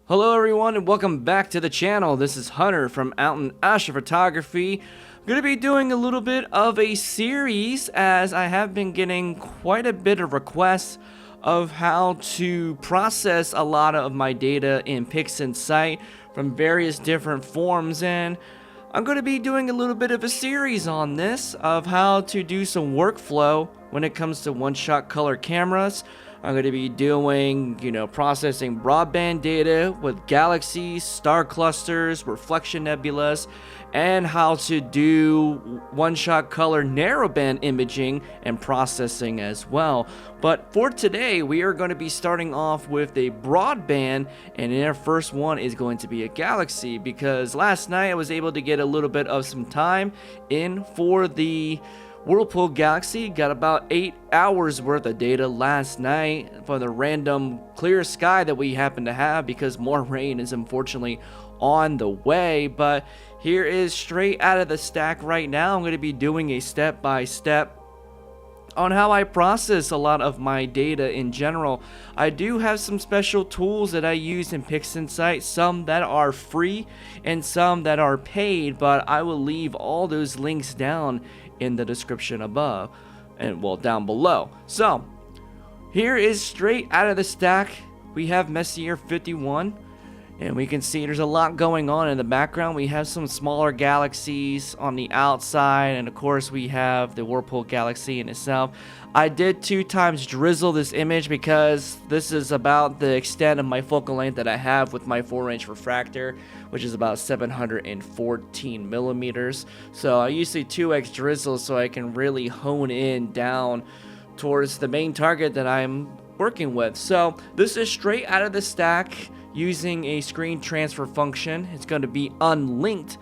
Hello everyone and welcome back to the channel. This is Hunter from Outtenastrophotography. I'm going to be doing a little bit of a series as I have been getting quite a bit of requests of how to process a lot of my data in Pixinsight from various different forms, and I'm going to be doing a little bit of a series on this of how to do some workflow when it comes to one-shot color cameras. I'm going to be doing, processing broadband data with galaxies, star clusters, reflection nebulas, and how to do one-shot color narrowband imaging and processing as well. But for today, we are going to be starting off with a broadband, and our first one is going to be a galaxy, because last night I was able to get a little bit of some time in for the Whirlpool Galaxy. Got about 8 hours worth of data last night for the random clear sky that we happen to have, because more rain is unfortunately on the way. But here is straight out of the stack right now. I'm going to be doing a step-by-step on how I process a lot of my data in general. I do have some special tools that I use in Pixinsight, some that are free and some that are paid, but I will leave all those links down in the description above and down below. So here is straight out of the stack. We have Messier 51, and we can see there's a lot going on in the background. We have some smaller galaxies on the outside, and of course we have the Whirlpool Galaxy in itself. I did 2 times drizzle this image because this is about the extent of my focal length that I have with my 4-inch refractor, which is about 714 millimeters. So I usually 2x drizzle so I can really hone in down towards the main target that I'm working with. So this is straight out of the stack using a screen transfer function. It's going to be unlinked.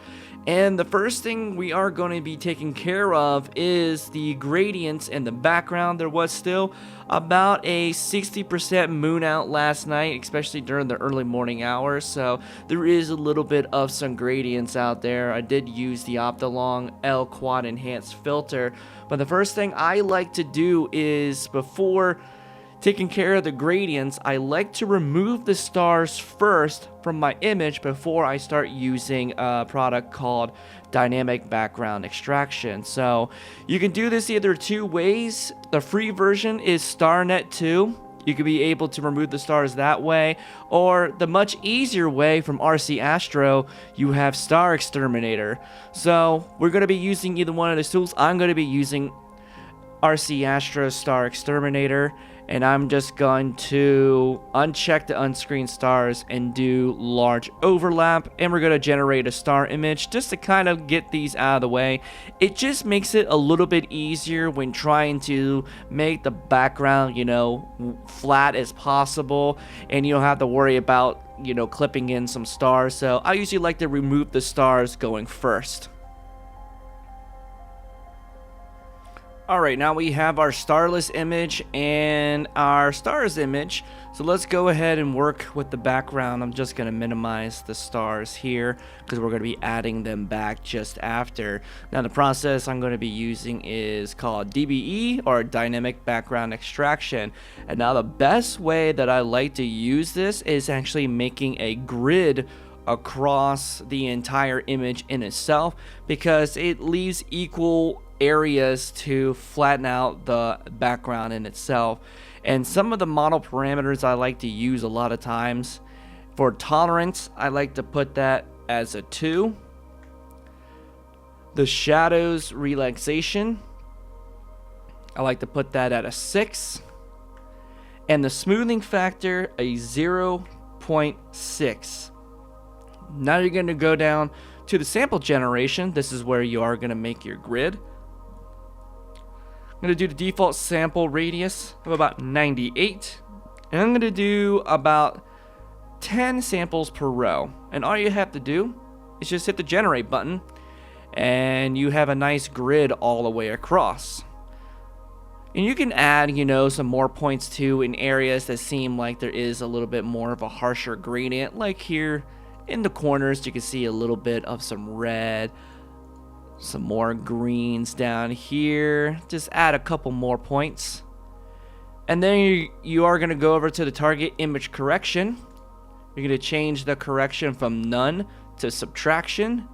And the first thing we are going to be taking care of is the gradients in the background. There was still about a 60% moon out last night, especially during the early morning hours. So there is a little bit of some gradients out there. I did use the Optilong L Quad Enhanced filter. But the first thing I like to do is, before taking care of the gradients, I like to remove the stars first from my image before I start using a product called dynamic background extraction. So you can do this either 2 ways. The free version is StarNet 2. You can be able to remove the stars that way, or the much easier way from RC Astro, you have Star Exterminator. So we're going to be using either one of those tools. I'm going to be using RC Astro Star Exterminator, and I'm just going to uncheck the unscreened stars and do large overlap, and we're going to generate a star image just to kind of get these out of the way. It just makes it a little bit easier when trying to make the background, flat as possible, and you don't have to worry about, clipping in some stars. So I usually like to remove the stars going first. Alright, now we have our starless image and our stars image. So let's go ahead and work with the background. I'm just going to minimize the stars here because we're going to be adding them back just after. Now the process I'm going to be using is called DBE, or dynamic background extraction. And now the best way that I like to use this is actually making a grid across the entire image in itself, because it leaves equal areas to flatten out the background in itself. And some of the model parameters I like to use a lot of times, for tolerance, I like to put that as a 2. The shadows relaxation, I like to put that at a 6. And the smoothing factor, a 0.6. Now you're going to go down to the sample generation. This is where you are going to make your grid. I'm going to do the default sample radius of about 98, and I'm going to do about 10 samples per row. And all you have to do is just hit the generate button, and you have a nice grid all the way across. And you can add, some more points too in areas that seem like there is a little bit more of a harsher gradient, like here in the corners. You can see a little bit of some red, some more greens down here. Just add a couple more points. And then you are going to go over to the target image correction, You're going to change the correction from none to subtraction.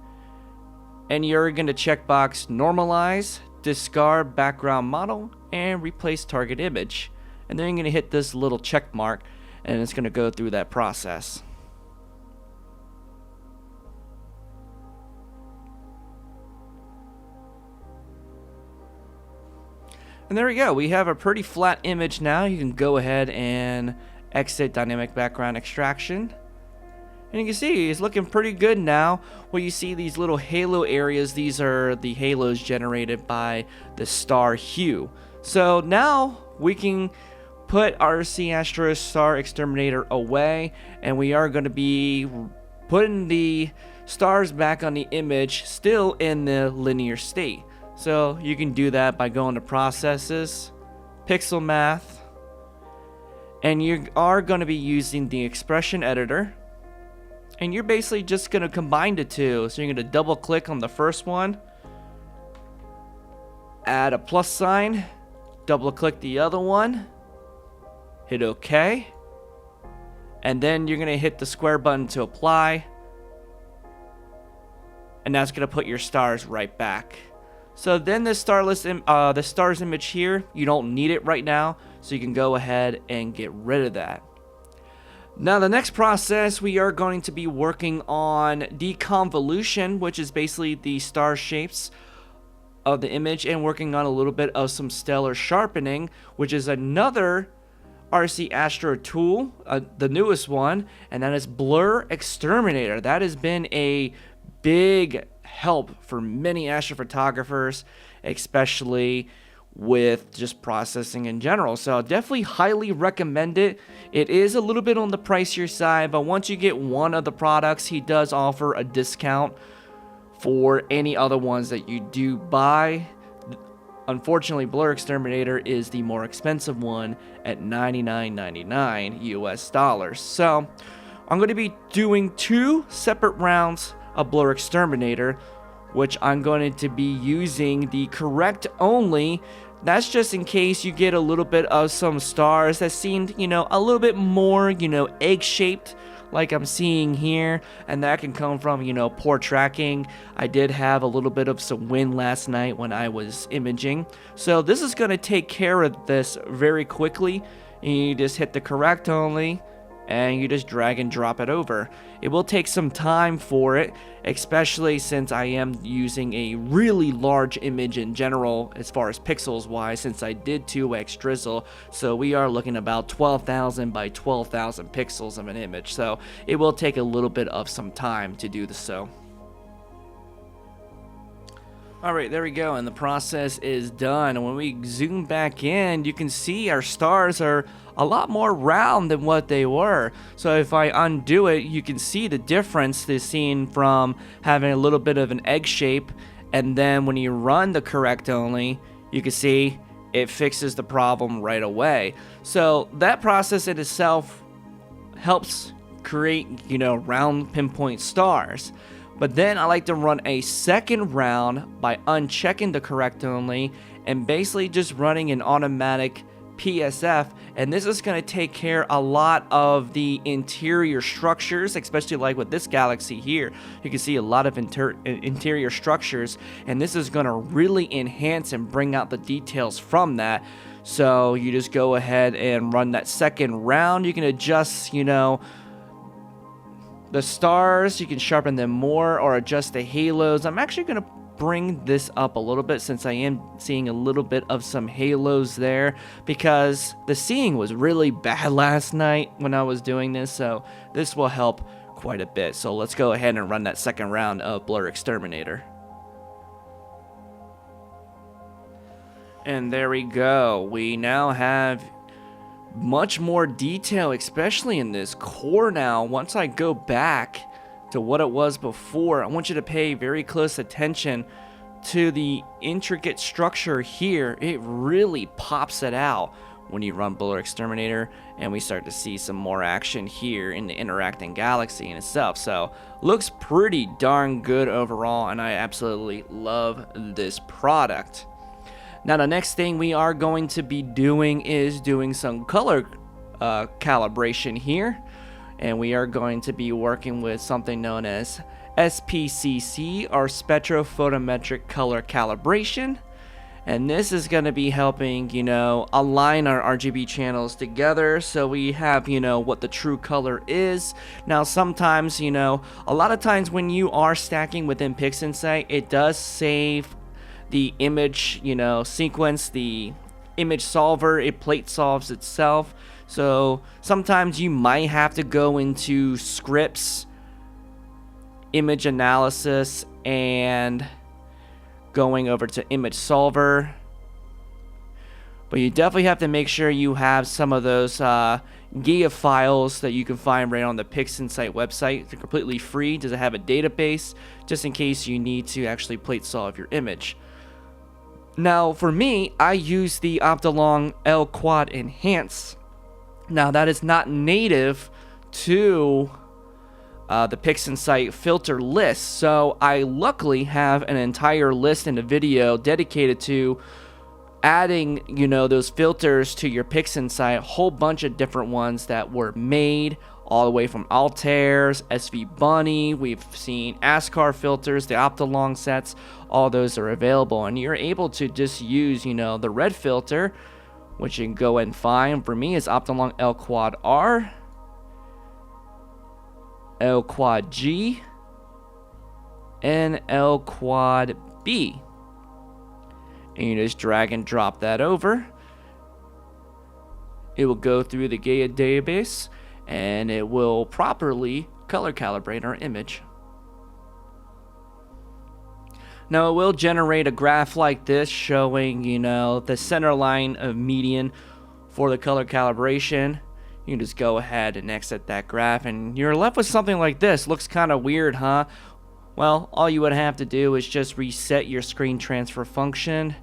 And you're going to checkbox normalize, discard background model, and replace target image. And then you're going to hit this little check mark, and it's going to go through that process. And there we go. We have a pretty flat image now. You can go ahead and exit dynamic background extraction. And you can see it's looking pretty good now. Where you see these little halo areas, these are the halos generated by the star hue. So now we can put OSC Astro Star Exterminator away, and we are going to be putting the stars back on the image still in the linear state. So you can do that by going to Processes, PixelMath, and you are going to be using the expression editor, and you're basically just going to combine the two. So you're going to double click on the first one, add a plus sign, double click the other one, hit OK, and then you're going to hit the square button to apply, and that's going to put your stars right back. So then the stars image here, you don't need it right now, so you can go ahead and get rid of that. Now the next process, we are going to be working on deconvolution, which is basically the star shapes of the image, and working on a little bit of some stellar sharpening, which is another OSC Astro tool, the newest one, and that is Blur Exterminator. That has been a big help for many astrophotographers, especially with just processing in general. So definitely highly recommend it. It is a little bit on the pricier side, but once you get one of the products, he does offer a discount for any other ones that you do buy. Unfortunately, Blur Exterminator is the more expensive one at $99.99 US dollars. So I'm going to be doing 2 separate rounds of Blur Exterminator, which I'm going to be using the correct only. That's just in case you get a little bit of some stars that seemed, a little bit more, egg-shaped, like I'm seeing here, and that can come from, poor tracking. I did have a little bit of some wind last night when I was imaging. So this is going to take care of this very quickly. You just hit the correct only, and you just drag and drop it over. It will take some time for it, especially since I am using a really large image in general as far as pixels wise, since I did 2x drizzle. So we are looking about 12,000 by 12,000 pixels of an image. So it will take a little bit of some time to do this. So alright, there we go, and the process is done. And when we zoom back in, you can see our stars are a lot more round than what they were. So if I undo it, you can see the difference is seen from having a little bit of an egg shape, and then when you run the correct only, you can see it fixes the problem right away. So that process in itself helps create, round pinpoint stars. But then I like to run a second round by unchecking the correct only and basically just running an automatic PSF, and this is going to take care a lot of the interior structures, especially like with this galaxy here. You can see a lot of interior structures, and this is going to really enhance and bring out the details from that. So you just go ahead and run that second round. You can adjust, the stars, you can sharpen them more or adjust the halos. I'm actually going to bring this up a little bit since I am seeing a little bit of some halos there, because the seeing was really bad last night when I was doing this, so this will help quite a bit. So let's go ahead and run that second round of Blur Exterminator. And there we go. We now have much more detail, especially in this core now. Once I go back to what it was before, I want you to pay very close attention to the intricate structure here. It really pops it out when you run Blur Exterminator, and we start to see some more action here in the interacting galaxy in itself. So looks pretty darn good overall, and I absolutely love this product. Now the next thing we are going to be doing is doing some color calibration here. and we are going to be working with something known as SPCC, or spectrophotometric color calibration. And this is going to be helping, align our RGB channels together so we have, what the true color is. Now, sometimes, a lot of times when you are stacking within Pixinsight, it does save the image, sequence, the image solver. It plate solves itself. So sometimes you might have to go into scripts, image analysis, and going over to image solver. But you definitely have to make sure you have some of those GIA files that you can find right on the Pixinsight website. They're completely free. Does it have a database just in case you need to actually plate solve your image? Now for me, I use the Optilong L Quad Enhance. Now that is not native to the Pixinsight filter list, so I luckily have an entire list in a video dedicated to adding, those filters to your Pixinsight. A whole bunch of different ones that were made, all the way from Altairs, SV Bunny. We've seen ASCAR filters, the Optilong sets. All those are available, and you're able to just use, the red filter, which you can go and find. For me, is Optilong L Quad R, L Quad G, and L Quad B. And you just drag and drop that over. It will go through the GIA database and it will properly color calibrate our image. Now it will generate a graph like this showing, the center line of median for the color calibration. You can just go ahead and exit that graph and you're left with something like this. Looks kind of weird, huh? Well, all you would have to do is just reset your screen transfer function,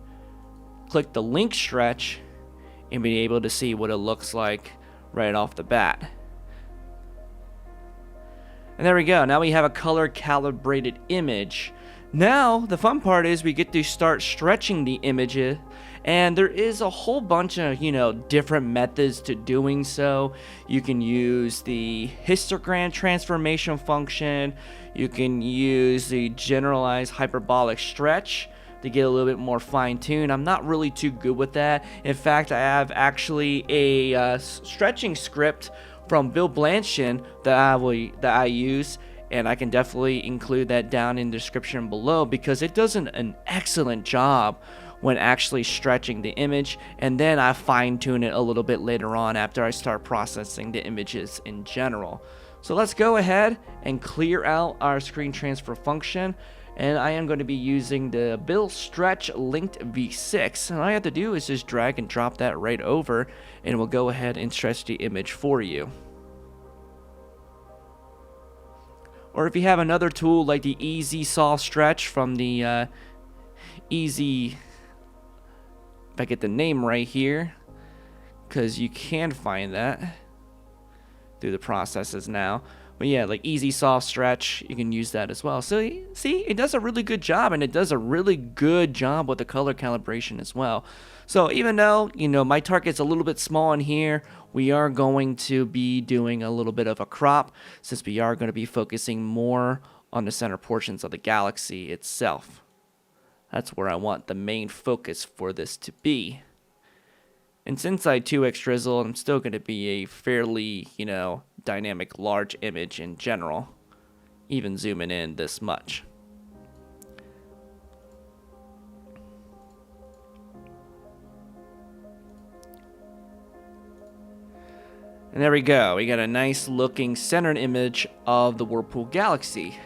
click the link stretch, and be able to see what it looks like right off the bat. And there we go. Now we have a color calibrated image. Now the fun part is we get to start stretching the images, and there is a whole bunch of different methods to doing so. You can use the histogram transformation function. You can use the generalized hyperbolic stretch to get a little bit more fine-tuned. I'm not really too good with that. In fact, I have actually a stretching script from Bill Blanchard that I use, and I can definitely include that down in the description below because it does an excellent job when actually stretching the image, and then I fine-tune it a little bit later on after I start processing the images in general. So let's go ahead and clear out our screen transfer function, and I am going to be using the Bill Stretch Linked V6, and all I have to do is just drag and drop that right over, and we'll go ahead and stretch the image for you. Or if you have another tool like the Easy Soft Stretch from the Easy, if I get the name right here, because you can find that through the processes now. But yeah, like Easy Soft Stretch, you can use that as well. So see, it does a really good job, and it does a really good job with the color calibration as well. So even though, my target's a little bit small in here, we are going to be doing a little bit of a crop since we are going to be focusing more on the center portions of the galaxy itself. That's where I want the main focus for this to be. And since I 2x drizzle, I'm still going to be a fairly, dynamic large image in general, even zooming in this much. And there we go. We got a nice looking centered image of the Whirlpool Galaxy.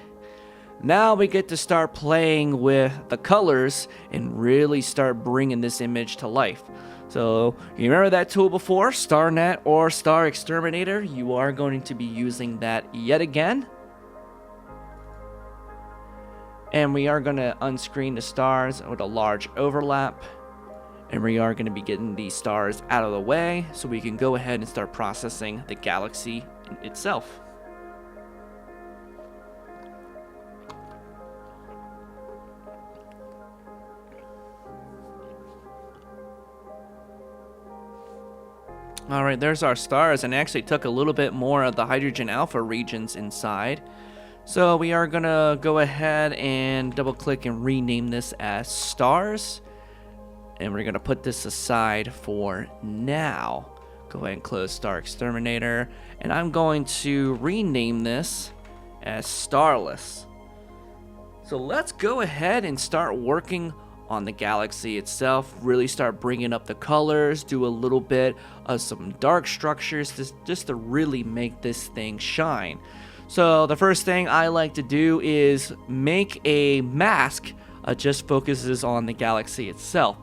Now we get to start playing with the colors and really start bringing this image to life. So you remember that tool before, StarNet or Star Exterminator? You are going to be using that yet again. And we are going to unscreen the stars with a large overlap. And we are going to be getting these stars out of the way so we can go ahead and start processing the galaxy itself. Alright, there's our stars, and I actually took a little bit more of the hydrogen alpha regions inside. So we are gonna go ahead and double click and rename this as stars. And we're gonna put this aside for now. Go ahead and close Star Exterminator. And I'm going to rename this as starless. So let's go ahead and start working on the galaxy itself. Really start bringing up the colors, do a little bit of some dark structures just to really make this thing shine. So the first thing I like to do is make a mask that just focuses on the galaxy itself.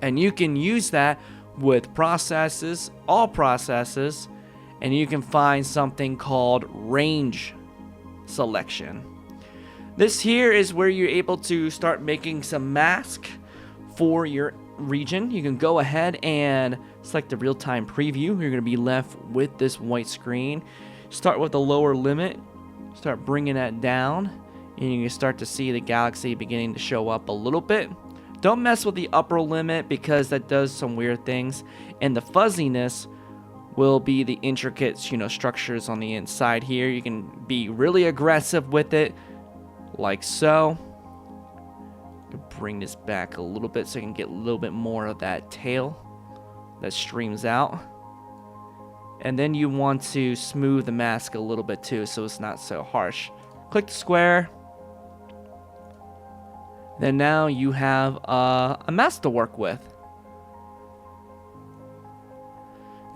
And you can use that with processes, all processes, and you can find something called range selection. This here is where you're able to start making some mask for your region. You can go ahead and select the real-time preview. You're going to be left with this white screen. Start with the lower limit, start bringing that down, and you can start to see the galaxy beginning to show up a little bit. Don't mess with the upper limit because that does some weird things, and the fuzziness will be the intricate, structures on the inside here. You can be really aggressive with it, like so. Bring this back a little bit so you can get a little bit more of that tail that streams out. And then you want to smooth the mask a little bit too, so it's not so harsh. Click the square. Then now you have a mask to work with.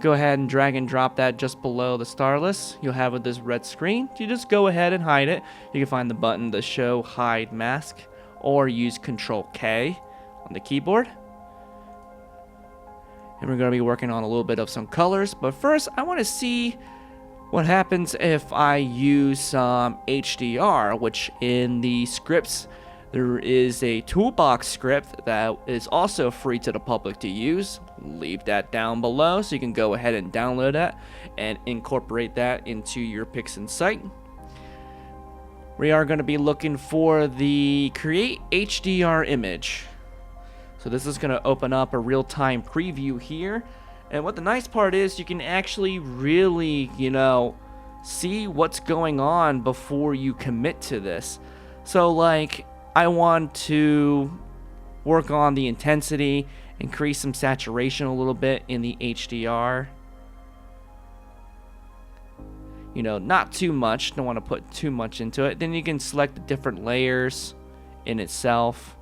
Go ahead and drag and drop that just below the starless. You'll have this red screen. You just go ahead and hide it. You can find the button to show hide mask, or use Control K on the keyboard. And we're going to be working on a little bit of some colors. But first, I want to see what happens if I use some HDR, which in the scripts, there is a toolbox script that is also free to the public to use. Leave that down below so you can go ahead and download that and incorporate that into your Pixinsight. We are going to be looking for the Create HDR Image. So this is going to open up a real-time preview here. And what the nice part is, you can actually really, see what's going on before you commit to this. So like, I want to work on the intensity, increase some saturation a little bit in the HDR. Not too much. Don't want to put too much into it. Then you can select the different layers in itself.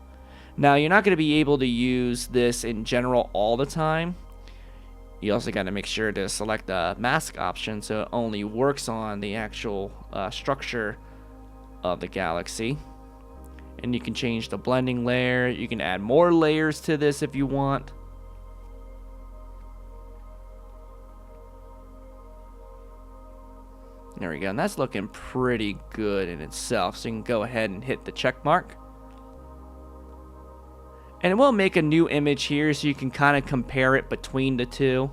Now, you're not going to be able to use this in general all the time. You also got to make sure to select the mask option so it only works on the actual structure of the galaxy. And you can change the blending layer. You can add more layers to this if you want. There we go. And that's looking pretty good in itself. So you can go ahead and hit the check mark. And we'll make a new image here so you can kind of compare it between the two.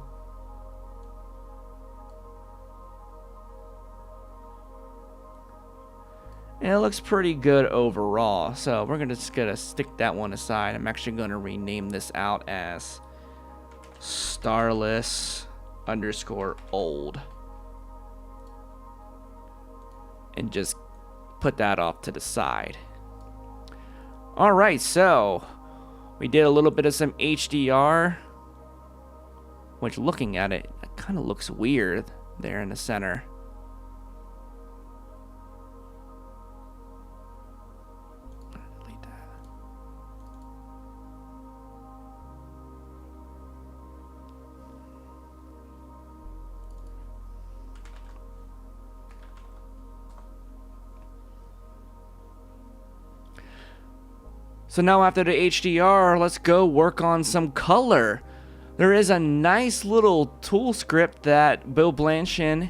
And it looks pretty good overall. So we're just gonna stick that one aside. I'm actually gonna rename this out as starless_old. And just put that off to the side. Alright, so we did a little bit of some HDR, which looking at it, it kind of looks weird there in the center. Delete that. So now after the HDR, let's go work on some color. There is a nice little tool script that Bill Blanchard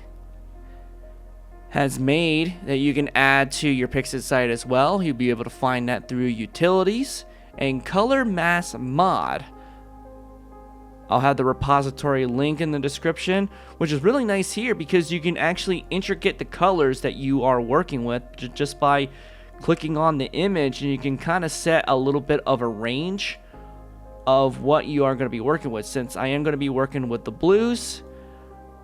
has made that you can add to your Pixinsight as well. You'll be able to find that through Utilities and Color Mass Mod. I'll have the repository link in the description, which is really nice here because you can actually intricate the colors that you are working with just by clicking on the image, and you can kind of set a little bit of a range of what you are going to be working with. Since I am going to be working with the blues,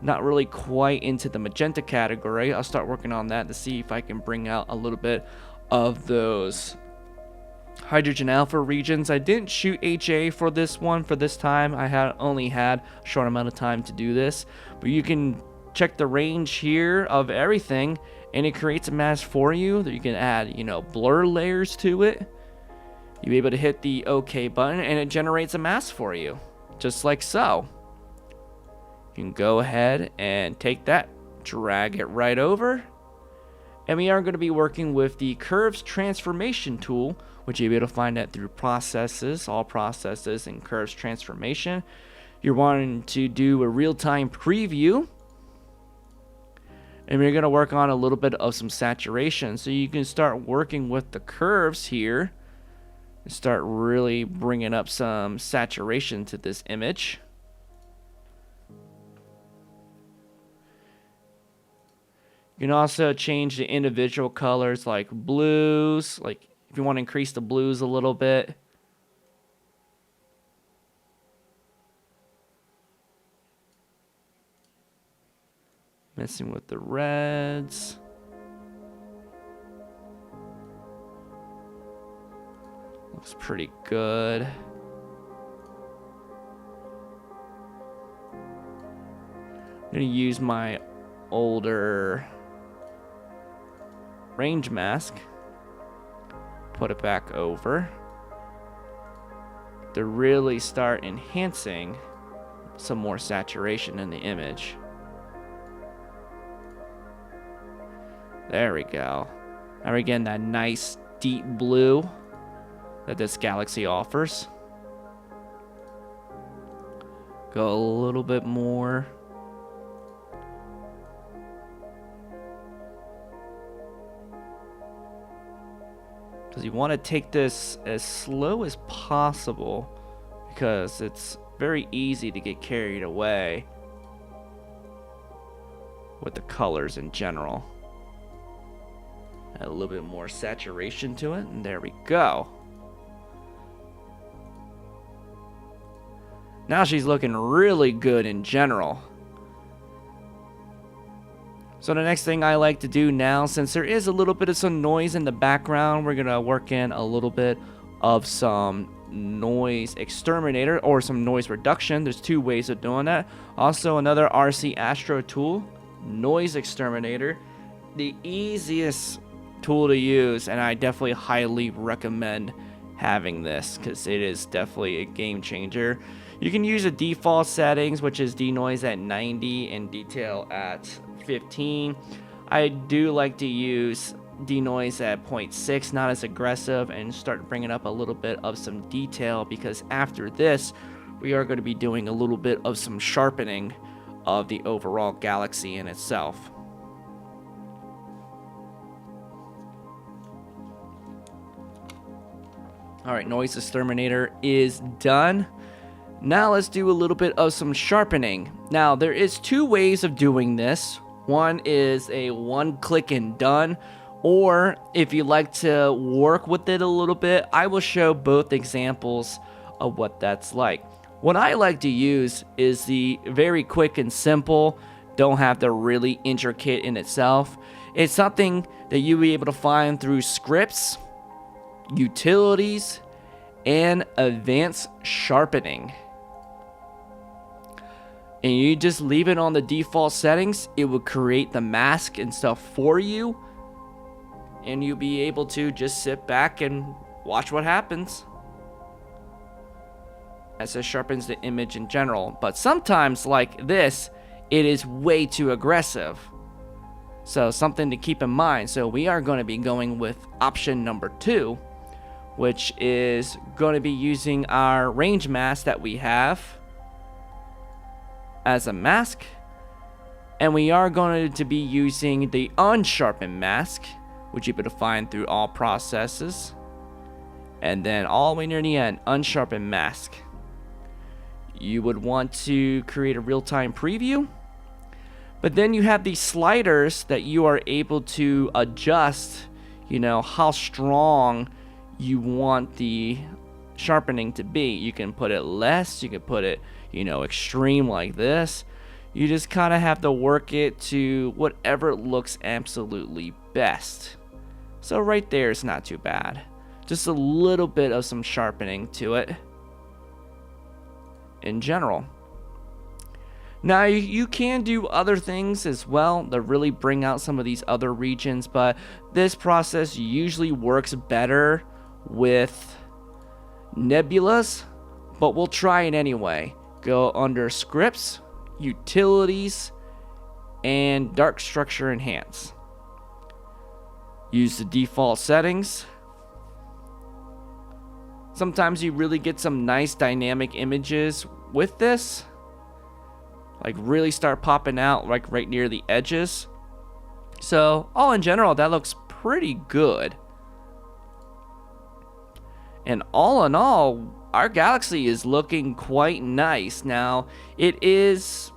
not really quite into the magenta category, I'll start working on that to see if I can bring out a little bit of those hydrogen alpha regions. I didn't shoot HA for this one for this time. I only had a short amount of time to do this, but you can check the range here of everything and it creates a mask for you that you can add, blur layers to it. You'll be able to hit the OK button and it generates a mask for you, just like so. You can go ahead and take that, drag it right over, and we are going to be working with the curves transformation tool, which you'll be able to find that through processes, all processes, and curves transformation. You're wanting to do a real-time preview, and we're going to work on a little bit of some saturation, so you can start working with the curves here and start really bringing up some saturation to this image. You can also change the individual colors like blues, like if you want to increase the blues a little bit. Messing with the reds. Looks pretty good. I'm going to use my older range mask, put it back over to really start enhancing some more saturation in the image. There we go. Now we're getting that nice deep blue that this Galaxy offers. Go a little bit more. Because you want to take this as slow as possible, because it's very easy to get carried away with the colors in general. Add a little bit more saturation to it, and there we go. Now she's looking really good in general. So the next thing I like to do now, since there is a little bit of some noise in the background, we're going to work in a little bit of some noise exterminator or some noise reduction. There's two ways of doing that. Also another RC Astro tool, noise exterminator. The easiest tool to use, and I definitely highly recommend having this because it is definitely a game changer. You can use the default settings, which is denoise at 90 and detail at 15. I do like to use denoise at 0.6, not as aggressive, and start bringing up a little bit of some detail, because after this we are going to be doing a little bit of some sharpening of the overall galaxy in itself. Alright, noise exterminator is done. Now let's do a little bit of some sharpening. Now there is two ways of doing this. One is a one click and done, or if you like to work with it a little bit, I will show both examples of what that's like. What I like to use is the very quick and simple, don't have to really intricate in itself. It's something that you'll be able to find through scripts, utilities, and advanced sharpening. And you just leave it on the default settings, it will create the mask and stuff for you, and you'll be able to just sit back and watch what happens as it sharpens the image in general. But sometimes, like this, it is way too aggressive, so something to keep in mind. So we are going to be going with option number 2, which is going to be using our range mask that we have as a mask, and we are going to be using the unsharpened mask, which you'll be able to find through all processes, and then all the way near the end, unsharpened mask. You would want to create a real-time preview, but then you have these sliders that you are able to adjust, how strong you want the sharpening to be. You can put it less, you can put it, extreme like this. You just kind of have to work it to whatever looks absolutely best. So right there is not too bad. Just a little bit of some sharpening to it in general. Now you can do other things as well that really bring out some of these other regions, but this process usually works better with nebulas, but we'll try it anyway. Go under Scripts, Utilities, and Dark Structure Enhance. Use the default settings. Sometimes you really get some nice dynamic images with this. Like really start popping out like right near the edges. So all in general, that looks pretty good. And all in all, our Galaxy is looking quite nice. Now, it is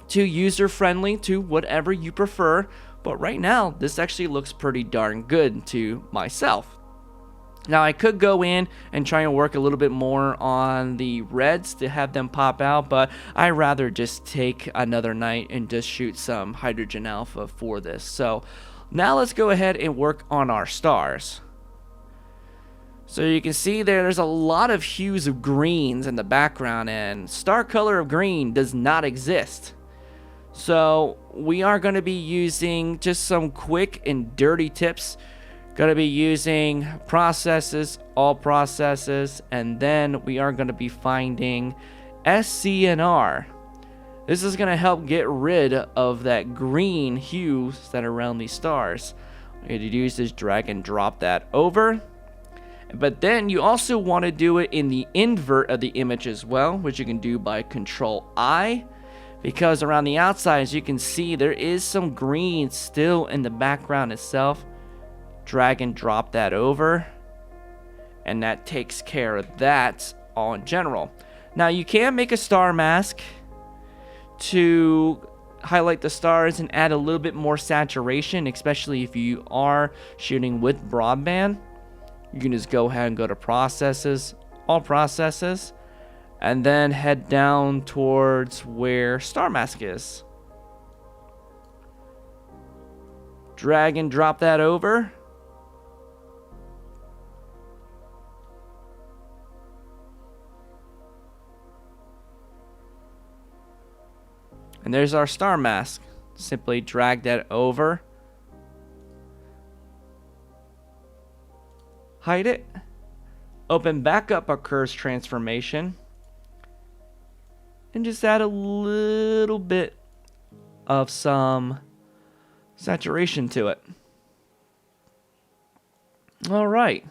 too user-friendly to whatever you prefer, but right now, this actually looks pretty darn good to myself. Now, I could go in and try and work a little bit more on the reds to have them pop out, but I'd rather just take another night and just shoot some hydrogen alpha for this. So now let's go ahead and work on our stars. So you can see there's a lot of hues of greens in the background, and star color of green does not exist. So we are going to be using just some quick and dirty tips. Going to be using processes, all processes, and then we are going to be finding SCNR. This is going to help get rid of that green hues that are around these stars. What you're going to do is just drag and drop that over. But then you also want to do it in the invert of the image as well, which you can do by Control-I. Because around the outside, as you can see, there is some green still in the background itself. Drag and drop that over, and that takes care of that all in general. Now you can make a star mask to highlight the stars and add a little bit more saturation, especially if you are shooting with broadband. You can just go ahead and go to processes, all processes, and then head down towards where star mask is. Drag and drop that over. And there's our star mask. Simply drag that over. Hide it. Open back up our curves transformation. And just add a little bit of some saturation to it. Alright.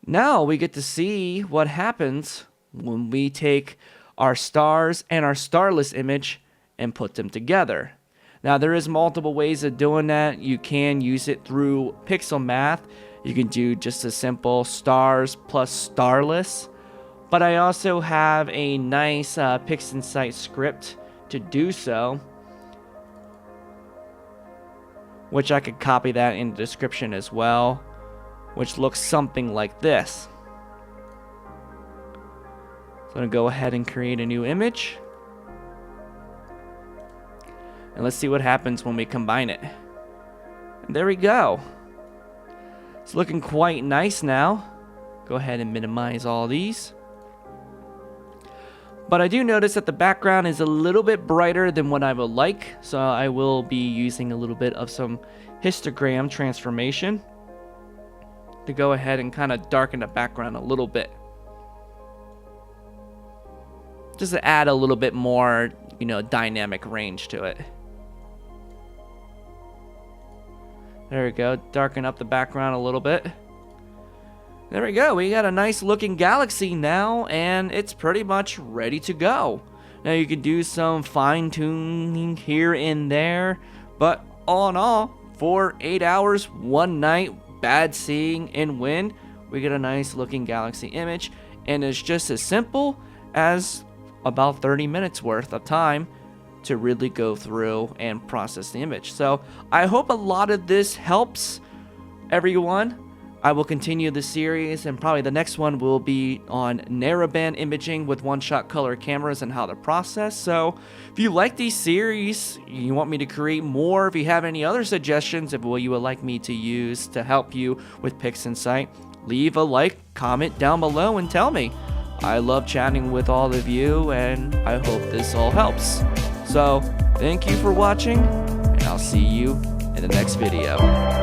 Now we get to see what happens when we take our stars and our starless image and put them together. Now there is multiple ways of doing that. You can use it through PixelMath. You can do just a simple stars plus starless. But I also have a nice Pixinsight script to do so, which I could copy that in the description as well, which looks something like this. So I'm going to go ahead and create a new image. And let's see what happens when we combine it. And there we go. It's looking quite nice now. Go ahead and minimize all these. But I do notice that the background is a little bit brighter than what I would like. So I will be using a little bit of some histogram transformation to go ahead and kind of darken the background a little bit. Just to add a little bit more, dynamic range to it. There we go. Darken up the background a little bit. There we go. We got a nice looking Galaxy now, and it's pretty much ready to go. Now you can do some fine tuning here and there, but all in all, for 8 hours, 1 night, bad seeing and wind, we get a nice looking Galaxy image, and it's just as simple as about 30 minutes worth of time to really go through and process the image. So I hope a lot of this helps everyone. I will continue the series, and probably the next one will be on narrowband imaging with one-shot color cameras and how to process. So if you like these series, you want me to create more, if you have any other suggestions of what you would like me to use to help you with Pixinsight, leave a like, comment down below and tell me. I love chatting with all of you, and I hope this all helps. So thank you for watching, and I'll see you in the next video.